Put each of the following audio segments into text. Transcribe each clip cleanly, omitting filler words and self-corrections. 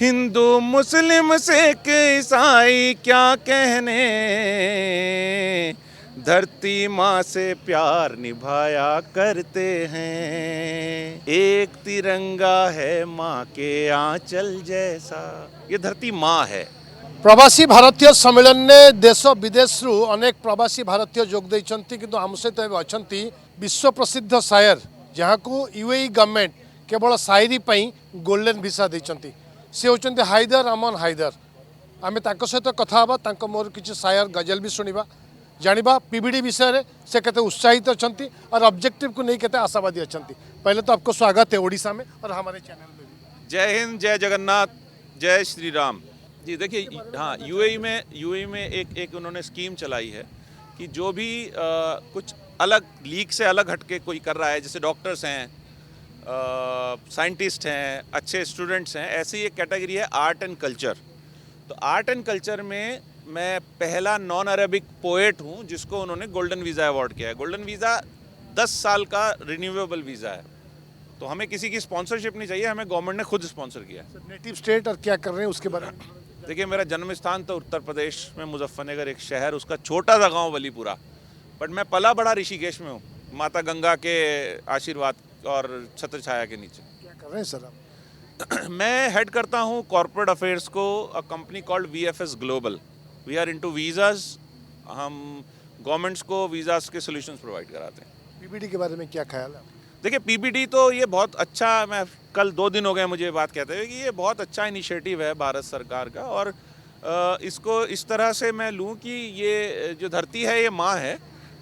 हिंदू मुस्लिम सिख ईसाई क्या कहने, धरती माँ से प्यार निभाया करते हैं। एक तिरंगा है माँ के आंचल जैसा। ये धरती माँ है। प्रवासी भारतीय सम्मेलन ने देश विदेश रु अनेक प्रवासी भारतीय जोग देइछंती किंतु आम सहित अछंती विश्व प्रसिद्ध शायर जहाँ को यूएई गवर्नमेंट केवल शायरी पई गोल्डन वीसा देइछंती। से होचंती हैदर अमन हैदर। आमे ताको सहित कथा हबा, ताको मोर किछि शायर गजल भी सुनिबा, जानिबा पीबीडी विषय रे से केते उत्साहित अछंती और ऑब्जेक्टिव को नहीं केते आशावादी अछंती। पहले तो आपको स्वागत है ओडिशा में और हमारे चैनल में भी। जय हिंद, जय जगन्नाथ, जय श्री राम। जी देखिए, हाँ, यूएई में एक उन्होंने स्कीम चलाई है कि जो भी कुछ अलग लीग से अलग हटके कोई कर रहा है, जैसे डॉक्टर्स हैं, साइंटिस्ट हैं, अच्छे स्टूडेंट्स हैं, ऐसी एक कैटेगरी है आर्ट एंड कल्चर। तो आर्ट एंड कल्चर में मैं पहला नॉन अरेबिक पोएट हूँ जिसको उन्होंने गोल्डन वीज़ा अवार्ड किया है। गोल्डन वीज़ा 10 साल का रिन्यूएबल वीज़ा है, तो हमें किसी की स्पॉन्सरशिप नहीं चाहिए, हमें गवर्नमेंट ने खुद स्पॉन्सर किया है। नेटिव स्टेट और क्या कर रहे हैं उसके बारे में देखिए, मेरा जन्म स्थान तो उत्तर प्रदेश में मुजफ्फरनगर एक शहर, उसका छोटा सा गांव वलीपुरा, बट मैं पला बड़ा ऋषिकेश में हूँ, माता गंगा के आशीर्वाद और छत्र छाया के नीचे। क्या कर रहे हैं सर आप? मैं हेड करता हूँ कॉर्पोरेट अफेयर्स को, a company called VFS Global. We are into visas. हम गवर्नमेंट्स को वीज़ाज के सॉल्यूशंस प्रोवाइड कराते हैं। पीबीडी के बारे में क्या ख्याल है? देखिए, पीबीडी तो ये बहुत अच्छा, मैं कल 2 दिन हो गए मुझे बात कहते हुए कि ये बहुत अच्छा इनिशिएटिव है भारत सरकार का, और इसको इस तरह से मैं लूँ कि ये जो धरती है ये माँ है।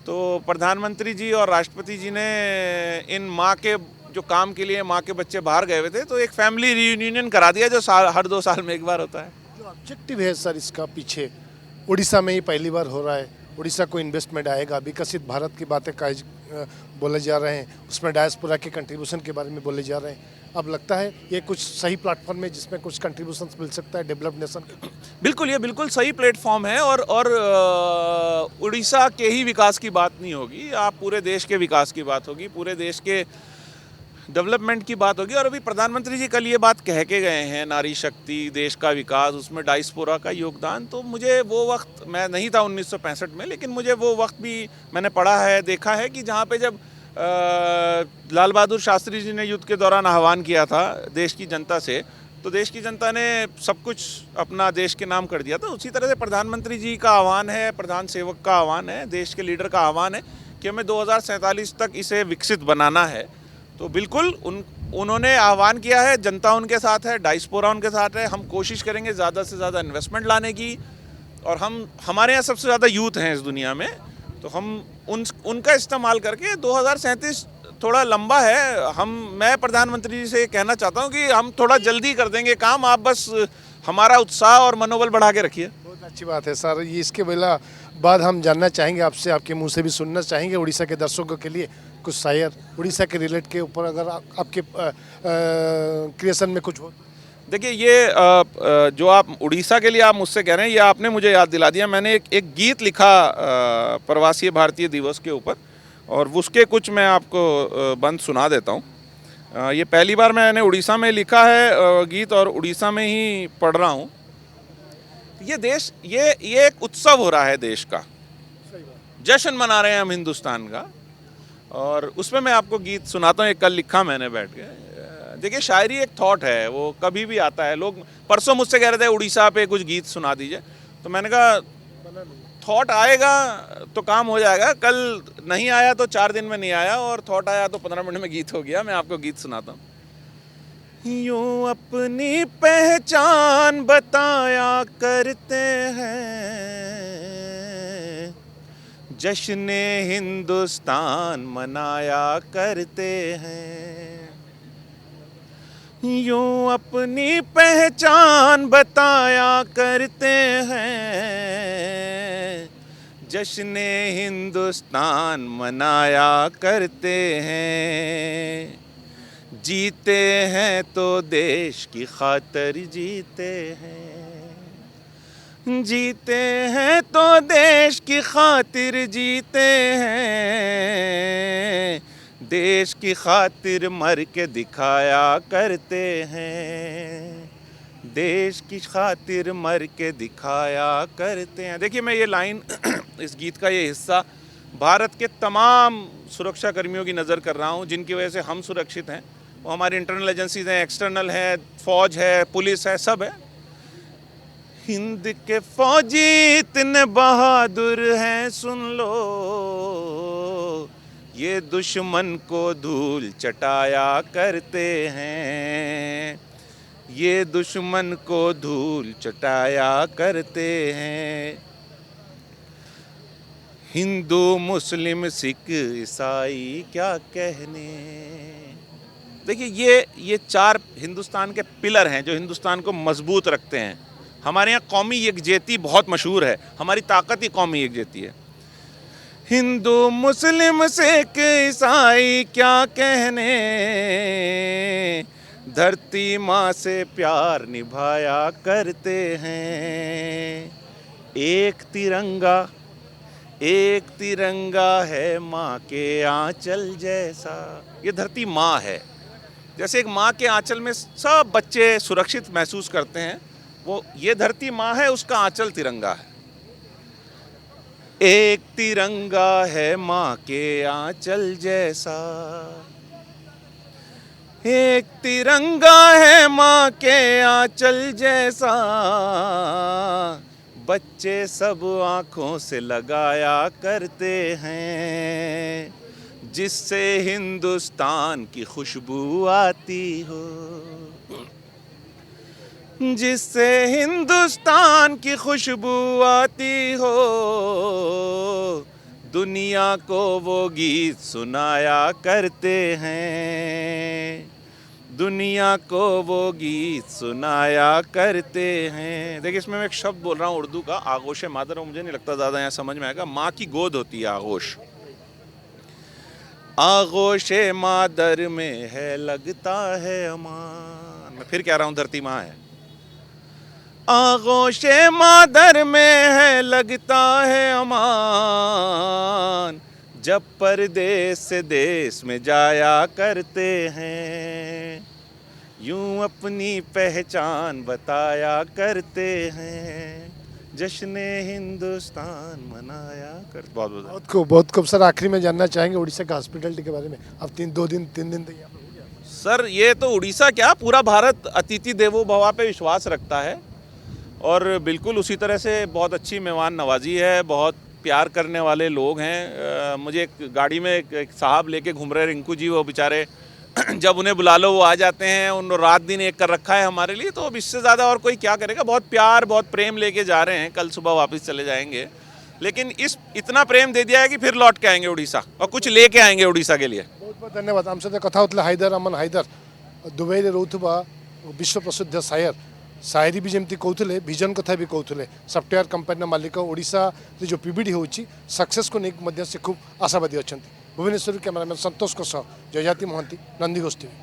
तो प्रधानमंत्री जी और राष्ट्रपति जी ने इन माँ के जो काम के लिए माँ के बच्चे बाहर गए हुए थे, तो एक फैमिली रियूनियन करा दिया जो हर 2 साल में एक बार होता है। जो ऑब्जेक्टिव है सर इसका पीछे, उड़ीसा में ही पहली बार हो रहा है, उड़ीसा को इन्वेस्टमेंट आएगा, विकसित भारत की बातें बोले जा रहे हैं, उसमें डायस्पोरा के कंट्रीब्यूशन के बारे में बोले जा रहे हैं। अब लगता है ये कुछ सही प्लेटफॉर्म है जिसमें कुछ कंट्रीब्यूशन मिल सकता है डेवलप्ड नेशन के। बिल्कुल, ये बिल्कुल सही प्लेटफॉर्म है, और उड़ीसा के ही विकास की बात नहीं होगी, आप पूरे देश के विकास की बात होगी, पूरे देश के डेवलपमेंट की बात होगी। और अभी प्रधानमंत्री जी कल ये बात कह के गए हैं, नारी शक्ति, देश का विकास, उसमें डायस्पोरा का योगदान। तो मुझे वो वक्त, मैं नहीं था 1965 में, लेकिन मुझे वो वक्त भी मैंने पढ़ा है, देखा है कि जहाँ पे जब लाल बहादुर शास्त्री जी ने युद्ध के दौरान आह्वान किया था देश की जनता से, तो देश की जनता ने सब कुछ अपना देश के नाम कर दिया था। उसी तरह से प्रधानमंत्री जी का आह्वान है, प्रधान सेवक का आह्वान है, देश के लीडर का आह्वान है कि हमें 2047 तक इसे विकसित बनाना है। तो बिल्कुल उन्होंने आह्वान किया है, जनता उनके साथ है, डायस्पोरा उनके साथ है। हम कोशिश करेंगे ज़्यादा से ज़्यादा इन्वेस्टमेंट लाने की, और हमारे यहाँ सबसे ज़्यादा यूथ हैं इस दुनिया में, तो हम उनका इस्तेमाल करके 2037 थोड़ा लंबा है। मैं प्रधानमंत्री जी से कहना चाहता हूँ कि हम थोड़ा जल्दी कर देंगे काम, आप बस हमारा उत्साह और मनोबल बढ़ा के रखिए। बहुत अच्छी बात है सर। ये इसके बाद हम जानना चाहेंगे आपसे, आपके मुंह से भी सुनना चाहेंगे उड़ीसा के दर्शकों के लिए कुछ शायर उड़ीसा के रिलेट के ऊपर, अगर आपके क्रिएशन में कुछ हो। देखिए, ये जो आप उड़ीसा के लिए आप मुझसे कह रहे हैं, ये आपने मुझे याद दिला दिया। मैंने एक गीत लिखा प्रवासी भारतीय दिवस के ऊपर, और उसके कुछ मैं आपको बंद सुना देता हूँ। ये पहली बार मैंने उड़ीसा में लिखा है गीत, और उड़ीसा में ही पढ़ रहा हूँ। ये एक उत्सव हो रहा है देश का, जश्न मना रहे हैं हम हिंदुस्तान का, और उसमें मैं आपको गीत सुनाता हूँ। एक कल लिखा मैंने बैठ के। देखिए, शायरी एक थॉट है, वो कभी भी आता है। लोग परसों मुझसे कह रहे थे उड़ीसा पे कुछ गीत सुना दीजिए, तो मैंने कहा थॉट आएगा तो काम हो जाएगा। कल नहीं आया तो 4 दिन में नहीं आया, और थॉट आया तो 15 मिनट में गीत हो गया। मैं आपको गीत सुनाता हूँ। यूं अपनी पहचान बताया करते हैं, जश्न हिंदुस्तान मनाया करते हैं। यूं अपनी पहचान बताया करते हैं, जश्न हिंदुस्तान मनाया करते हैं। जीते हैं तो देश की खातिर जीते हैं, जीते हैं तो देश की खातिर जीते हैं। देश की खातिर मर के दिखाया करते हैं, देश की खातिर मर के दिखाया करते हैं। देखिए मैं ये लाइन इस गीत का ये हिस्सा भारत के तमाम सुरक्षा कर्मियों की नज़र कर रहा हूँ, जिनकी वजह से हम सुरक्षित हैं। वो हमारी इंटरनल एजेंसीज हैं, एक्सटर्नल है, फौज है, पुलिस है, सब है। हिंद के फौजी इतने बहादुर हैं, सुन लो, ये दुश्मन को धूल चटाया करते हैं, ये दुश्मन को धूल चटाया करते हैं। हिंदू मुस्लिम सिख ईसाई क्या कहने। देखिए ये चार हिंदुस्तान के पिलर हैं जो हिंदुस्तान को मजबूत रखते हैं। हमारे यहाँ कौमी यकजहती बहुत मशहूर है, हमारी ताकत ही कौमी यकजहती है। हिंदू मुस्लिम सिख ईसाई क्या कहने, धरती माँ से प्यार निभाया करते हैं। एक तिरंगा है माँ के आंचल जैसा। ये धरती माँ है, जैसे एक माँ के आंचल में सब बच्चे सुरक्षित महसूस करते हैं, वो ये धरती माँ है, उसका आंचल तिरंगा है। एक तिरंगा है माँ के आंचल जैसा, एक तिरंगा है माँ के आंचल जैसा, बच्चे सब आँखों से लगाया करते हैं, जिससे हिंदुस्तान की खुशबू आती हो, जिससे हिंदुस्तान की खुशबू आती हो, दुनिया को वो गीत सुनाया करते हैं, दुनिया को वो गीत सुनाया करते हैं। देखिए इसमें मैं एक शब्द बोल रहा हूँ उर्दू का, आगोश मादर, मुझे नहीं लगता ज़्यादा यहाँ समझ में आएगा। माँ की गोद होती है आगोश, आगोश मादर में है लगता है अमान। मैं फिर कह रहा हूँ, धरती माँ है। आगोश मादर में है लगता है अमान, जब परदेस से देश में जाया करते हैं, यूं अपनी पहचान बताया करते हैं, जश्न हिंदुस्तान मनाया कर। बहुत खूब सर। आखिरी में जानना चाहेंगे उड़ीसा का हॉस्पिटलिटी के बारे में। अब 3 दिन तक यहाँ पर हो गया। सर ये तो उड़ीसा क्या, पूरा भारत अतिथि देवो भव पे विश्वास रखता है और बिल्कुल उसी तरह से बहुत अच्छी मेहमान नवाजी है, बहुत प्यार करने वाले लोग हैं। मुझे एक गाड़ी में एक साहब लेके घूम रहे, रिंकू जी, वो बेचारे जब उन्हें बुला लो वो आ जाते हैं। उन रात दिन एक कर रखा है हमारे लिए, तो अब इससे ज़्यादा और कोई क्या करेगा। बहुत प्यार बहुत प्रेम लेके जा रहे हैं, कल सुबह वापस चले जाएंगे, लेकिन इतना प्रेम दे दिया है कि फिर लौट के आएंगे उड़ीसा और कुछ लेके आएंगे उड़ीसा के लिए। बहुत बहुत धन्यवाद। आम सहित कथा होता हाइदर अमन हाइदर, दुबई रे रोथुबा विश्व प्रसिद्ध शायर, शायरी भी जमती कहते, विजन कथा भी कहते। सॉफ्टवेयर कंपनी मालिक ओडिशा जो पीबीडी होची सक्सेस को नहीं से खूब आशावादी अच्छा। भुवनेश्वर कैमरामैन संतोष जयजाति महांती, नंदीघोष टीवी।